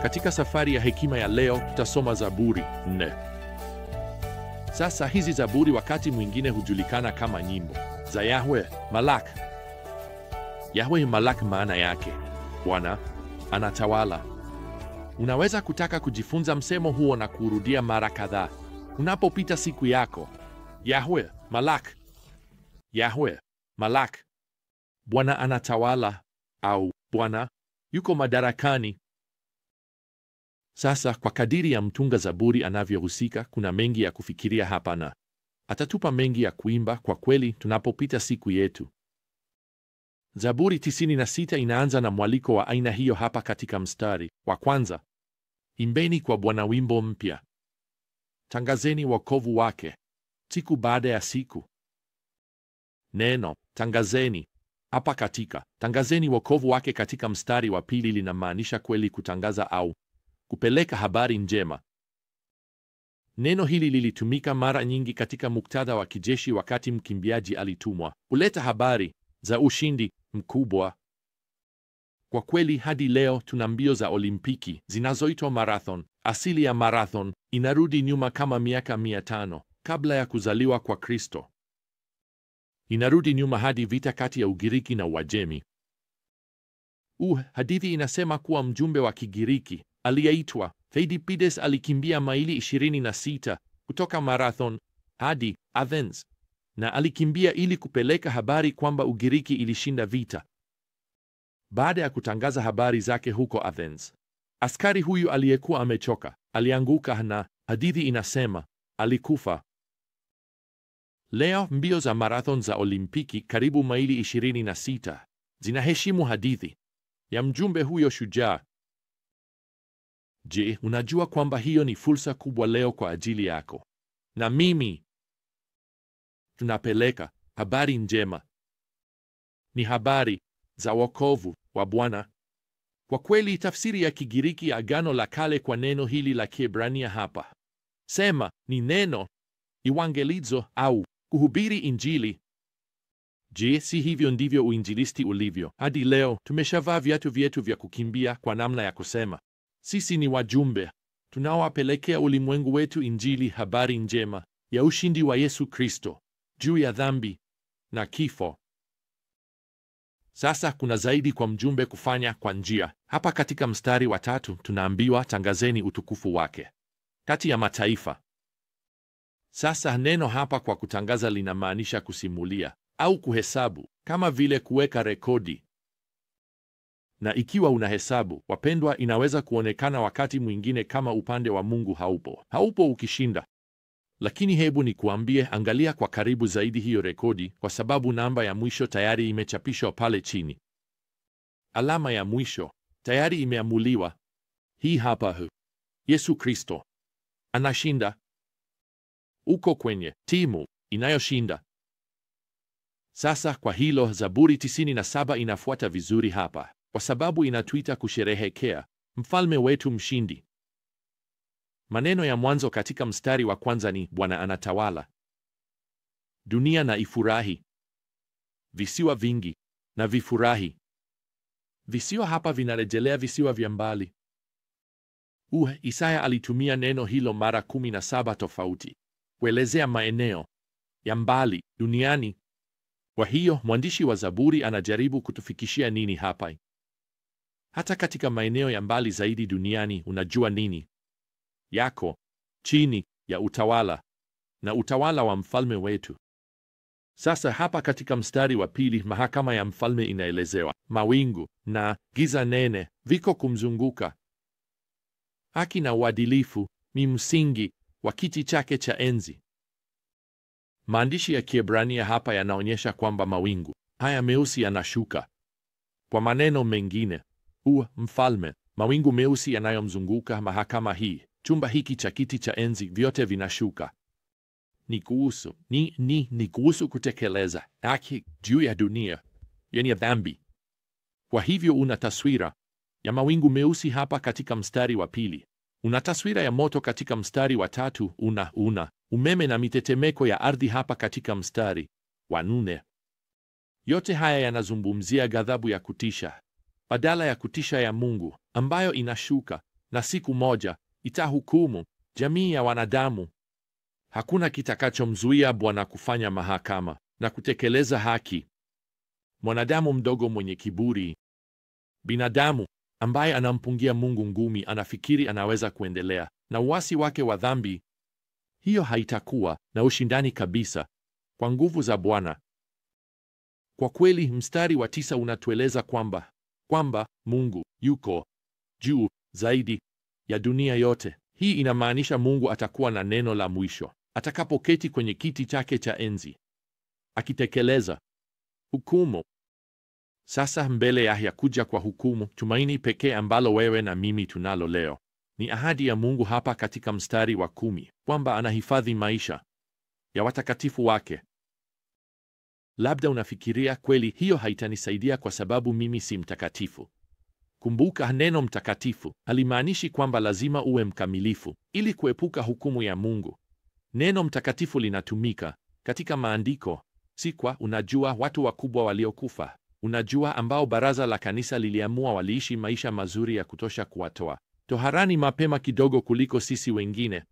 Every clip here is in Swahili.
Katika safari ya hekima ya leo tutasoma Zaburi 4. Sasa hizi zaburi wakati mwingine hujulikana kama nyimbo za Yahwe Malak. Yahwe Malak maana yake Bwana anatawala. Unaweza kutaka kujifunza msemo huo na kurudia mara kadhaa unapopita siku yako. Yahwe Malak, Yahwe Malak. Bwana anatawala au Bwana yuko madarakani. Sasa kwa kadiri ya mtunga zaburi anavyohusika, kuna mengi ya kufikiria hapa na atatupa mengi ya kuimba kwa kweli tunapopita siku yetu. Zaburi 96 inaanza na mwaliko wa aina hiyo hapa katika mstari wa kwanza. Imbeni kwa Bwana wimbo mpya, tangazeni wokovu wake siku baada ya siku. Neno tangazeni hapa katika tangazeni wokovu wake katika mstari wa pili linamaanisha kweli kutangaza au kupeleka habari njema. Neno hili lilitumika mara nyingi katika muktadha wa kijeshi wakati mkimbiaji alitumwa kuleta habari za ushindi mkubwa. Kwa kweli hadi leo tuna mbio za Olimpiki zinazoitwa marathon. Asili ya marathon inarudi nyuma kama miaka 500 kabla ya kuzaliwa kwa Kristo. Inarudi nyuma hadi vita kati ya Ugiriki na Uajemi. Hadithi inasema kuwa mjumbe wa Kigiriki aliyeitwa Theidipides alikimbia maili 26 kutoka Marathon hadi Athens, na alikimbia ili kupeleka habari kwamba Ugiriki ilishinda vita. Baada ya kutangaza habari zake huko Athens, askari huyu aliyekuwa amechoka alianguka na hadithi inasema alikufa. Leo mbio za marathon za Olimpiki karibu maili 26 zinaheshimu hadithi ya mjumbe huyo shujaa. Je, unajua kwamba hiyo ni fursa kubwa leo kwa ajili yako na mimi? Tunapeleka habari njema. Ni habari za wokovu wa Bwana. Kwa kweli tafsiri ya Kigiriki ya Agano la Kale kwa neno hili la Kiebrania hapa sema ni neno evangelizo au kuhubiri Injili. Je, si hivyo ndivyo uinjilisti ulivyo? Hadi leo tumeshavaa viatu vyetu vya kukimbia kwa namna ya kusema sisi ni wajumbe tunaowapelekea ulimwengu wetu Injili, habari njema ya ushindi wa Yesu Kristo juu ya dhambi na kifo. Sasa kuna zaidi kwa mjumbe kufanya kwa njia. Hapa katika mstari wa 3 tunaambiwa tangazeni utukufu wake kati ya mataifa. Sasa neno hapa kwa kutangaza linamaanisha kusimulia au kuhesabu, kama vile kuweka rekodi. Na ikiwa unahesabu, wapendwa, inaweza kuonekana wakati mwingine kama upande wa Mungu haupo ukishinda. Lakini hebu nikuambie, angalia kwa karibu zaidi hiyo rekodi, kwa sababu namba ya mwisho tayari imechapishwa pale chini. Alama ya mwisho tayari imeamuliwa. Hii hapa: Yesu Kristo anashinda. Uko kwenye timu inayoshinda. Sasa kwa hilo Zaburi 97 inafuata vizuri hapa, kwa sababu inatuita kusherehekea mfalme wetu mshindi. Maneno ya mwanzo katika mstari wa kwanza ni Bwana anatawala. Dunia na ifurahi, visiwa vingi na vifurahi. Visiwa hapa vinarejelea visiwa vya mbali. Isaya alitumia neno hilo mara 17 tofauti kuelezea maeneo ya mbali duniani. Kwa hiyo mwandishi wa Zaburi anajaribu kutufikishia nini hapa? Hata katika maeneo ya mbali zaidi duniani, unajua nini? Yako chini ya utawala na utawala wa mfalme wetu. Sasa hapa katika mstari wa pili, mahakama ya mfalme inaelezewa. Mawingu na giza nene viko kumzunguka. Haki na uadilifu ni msingi wa kiti chake cha enzi. Maandishi ya Kiebrania hapa yanaonyesha kwamba mawingu haya meusi yanashuka. Kwa maneno mengine, mfalme, mawingu meusi yanayomzunguka mahakama hii, chumba hiki cha kiti cha enzi, vyote vinashuka. Ni kuhusu kutekeleza haki juu ya dunia yenye dhambi. Kwa hivyo una taswira ya mawingu meusi hapa katika mstari wa pili. Una taswira ya moto katika mstari wa 3. Una umeme na mitetemeko ya ardhi hapa katika mstari wa 4. Yote haya yanazungumzia ghadhabu ya kutisha badala ya kutisha ya Mungu ambayo inashuka na siku moja itahukumu jamii ya wanadamu. Hakuna kitakachomzuia Bwana kufanya mahakama na kutekeleza haki. Mwanadamu mdogo mwenye kiburi, binadamu ambaye anampungia Mungu ngumi, anafikiri anaweza kuendelea na uasi wake wa dhambi. Hiyo haitakuwa na ushindani kabisa kwa nguvu za Bwana. Kwa kweli, mstari wa 9 unatueleza kwamba Mungu yuko juu zaidi ya dunia yote. Hii inamaanisha Mungu atakuwa na neno la mwisho atakapoketi kwenye kiti chake cha enzi akitekeleza hukumu. Sasa mbele ya kuja kwa hukumu, tumaini pekee ambalo wewe na mimi tunalo leo ni ahadi ya Mungu hapa katika mstari wa 10 kwamba anahifadhi maisha ya watakatifu wake. Labda unafikiria, kweli hiyo haitanisaidia kwa sababu mimi si mtakatifu. Kumbuka, neno mtakatifu halimaanishi kwamba lazima uwe mkamilifu ili kuepuka hukumu ya Mungu. Neno mtakatifu linatumika katika maandiko si kwa, unajua, watu wakubwa waliokufa, unajua, ambao baraza la kanisa liliamua waliishi maisha mazuri ya kutosha kuwatoa toharani mapema kidogo kuliko sisi wengine.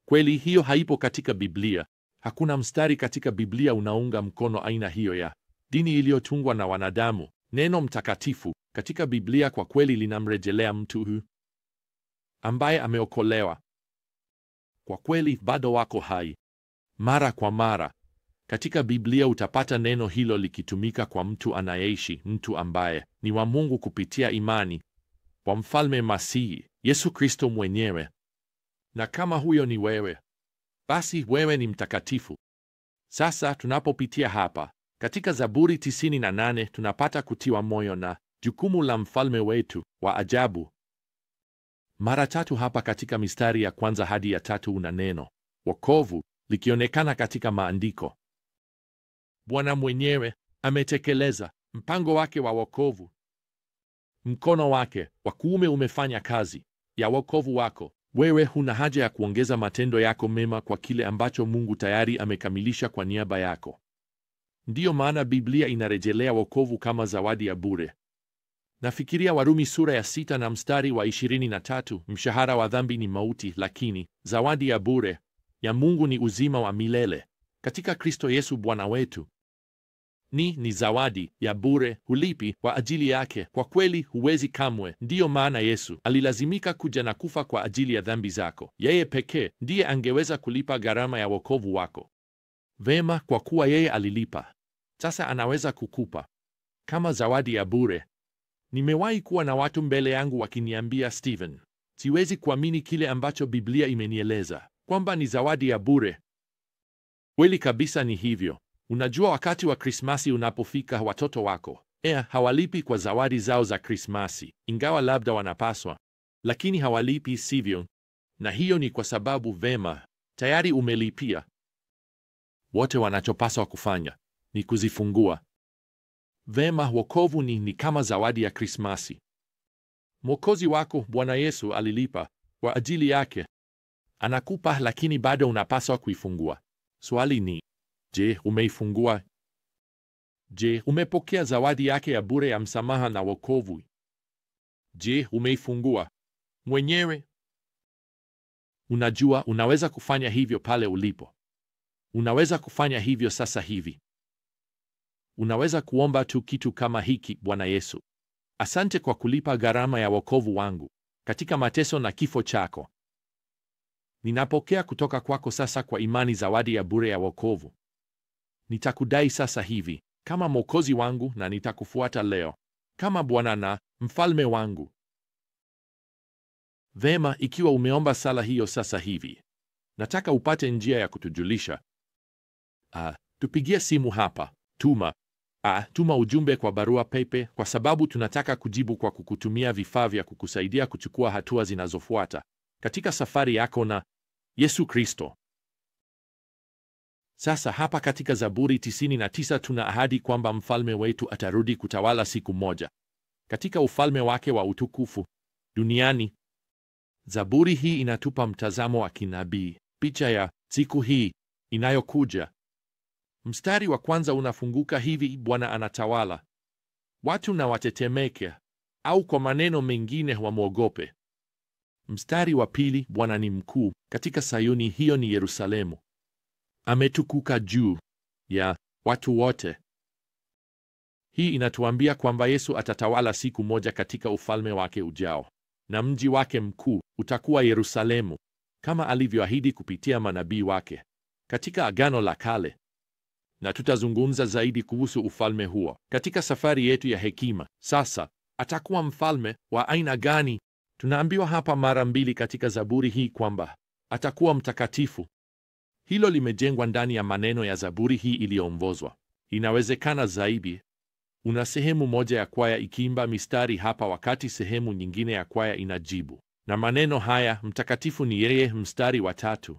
Kweli hiyo haipo katika Biblia. Hakuna mstari katika Biblia unaunga mkono aina hiyo ya dini iliyotungwa na wanadamu. Neno mtakatifu katika Biblia kwa kweli linamrejelea mtu huyu ambaye ameokolewa. Kwa kweli bado wako hai. Mara kwa mara katika Biblia utapata neno hilo likitumika kwa mtu anayeishi, mtu ambaye ni wa Mungu kupitia imani kwa Mfalme Masihi, Yesu Kristo mwenyewe. Na kama huyo ni wewe, basi wewe ni mtakatifu. Sasa tunapopitia hapa katika Zaburi 98 tunapata kutiwa moyo na jukumu la mfalme wetu wa ajabu. Mara 3 hapa katika mistari ya 1 hadi ya 3 una neno wokovu likionekana katika maandiko. Bwana mwenyewe ametekeleza mpango wake wa wokovu. Mkono wake wa kuume umefanya kazi ya wokovu wako. Wewe huna haja ya kuongeza matendo yako mema kwa kile ambacho Mungu tayari amekamilisha kwa niaba yako. Ndiyo maana Biblia inarejelea wokovu kama zawadi ya bure. Nafikiria Warumi sura ya 6 na mstari wa 23, mshahara wa dhambi ni mauti, lakini zawadi ya bure ya Mungu ni uzima wa milele katika Kristo Yesu Bwana wetu. Ni zawadi ya bure, hulipi kwa ajili yake. Kwa kweli huwezi kamwe. Ndiyo maana Yesu alilazimika kuja na kufa kwa ajili ya dhambi zako. Yeye pekee ndiye angeweza kulipa gharama ya wokovu wako. Vema, kwa kuwa yeye alilipa, sasa anaweza kukupa kama zawadi ya bure. Nimewahi kuwa na watu mbele yangu wakiniambia, Steven, siwezi kuamini kile ambacho Biblia imenieleza kwamba ni zawadi ya bure. Kweli kabisa ni hivyo. Unajua, wakati wa Krismasi unapofika, watoto wako hawalipi kwa zawadi zao za Krismasi, ingawa labda wanapaswa, lakini hawalipi, sivyo? Na hiyo ni kwa sababu, vema, tayari umelipia. Wote wanachopaswa kufanya ni kuzifungua. Vema, wokovu ni kama zawadi ya Krismasi. Mwokozi wako Bwana Yesu alilipa kwa ajili yake. Anakupa, lakini bado unapaswa kuifungua. Swali ni, je, umeifungua? Je, umepokea zawadi yake ya bure ya msamaha na wokovu? Je, umeifungua mwenyewe? Unajua, unaweza kufanya hivyo pale ulipo. Unaweza kufanya hivyo sasa hivi. Unaweza kuomba tu kitu kama hiki: Bwana Yesu, asante kwa kulipa gharama ya wokovu wangu katika mateso na kifo chako. Ninapokea kutoka kwako sasa kwa imani zawadi ya bure ya wokovu. Nitakudai sasa hivi kama Mwokozi wangu na nitakufuata leo kama Bwana na Mfalme wangu. Vema, ikiwa umeomba sala hiyo sasa hivi, nataka upate njia ya kutujulisha. Tupigie simu hapa. Tuma ujumbe kwa barua pepe, kwa sababu tunataka kujibu kwa kukutumia vifaa vya kukusaidia kuchukua hatua zinazofuata katika safari yako na Yesu Kristo. Sasa hapa katika Zaburi 99 tuna ahadi kwamba mfalme wetu atarudi kutawala siku moja katika ufalme wake wa utukufu duniani. Zaburi hii inatupa mtazamo wa kinabii, picha ya siku hii inayokuja. Mstari wa 1 unafunguka hivi: Bwana anatawala, watu na watetemeke, au kwa maneno mengine wamwogope. Mstari wa pili, Bwana ni mkuu katika Sayuni, hiyo ni Yerusalemu. Ametukuka juu ya watu wote. Hii inatuambia kwamba Yesu atatawala siku moja katika ufalme wake ujao, na mji wake mkuu utakuwa Yerusalemu, kama alivyoahidi kupitia manabii wake katika Agano la Kale. Na tutazungumza zaidi kuhusu ufalme huo katika safari yetu ya hekima. Sasa, atakuwa mfalme wa aina gani? Tunaambiwa hapa mara mbili katika Zaburi hii kwamba atakuwa mtakatifu. Hilo limejengwa ndani ya maneno ya Zaburi hii iliyoongozwa. Inawezekana zaidi. Una sehemu moja ya kwaya ikiimba mistari hapa, wakati sehemu nyingine ya kwaya inajibu na maneno haya: mtakatifu ni yeye, mstari wa 3.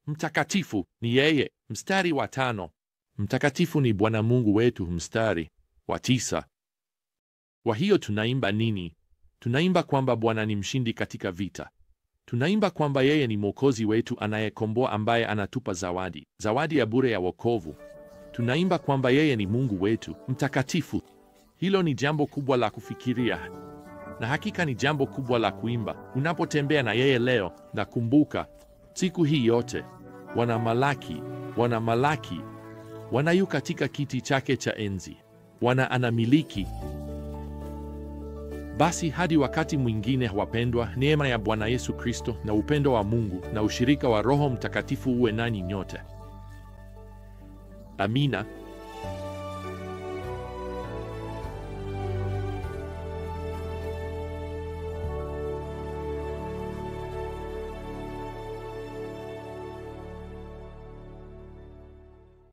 Mtakatifu ni yeye, mstari wa 5. Mtakatifu ni Bwana Mungu wetu, mstari wa 9. Kwa hiyo tunaimba nini? Tunaimba kwamba Bwana ni mshindi katika vita. Tunaimba kwamba yeye ni Mwokozi wetu anayekomboa, ambaye anatupa zawadi ya bure ya wokovu. Tunaimba kwamba yeye ni Mungu wetu mtakatifu. Hilo ni jambo kubwa la kufikiria, na hakika ni jambo kubwa la kuimba unapotembea na yeye leo. Na kumbuka, siku hii yote wanamalaki wanayu katika kiti chake cha enzi, anamiliki. Basi hadi wakati mwingine, wapendwa, neema ya Bwana Yesu Kristo na upendo wa Mungu na ushirika wa Roho Mtakatifu uwe nanyi nyote. Amina.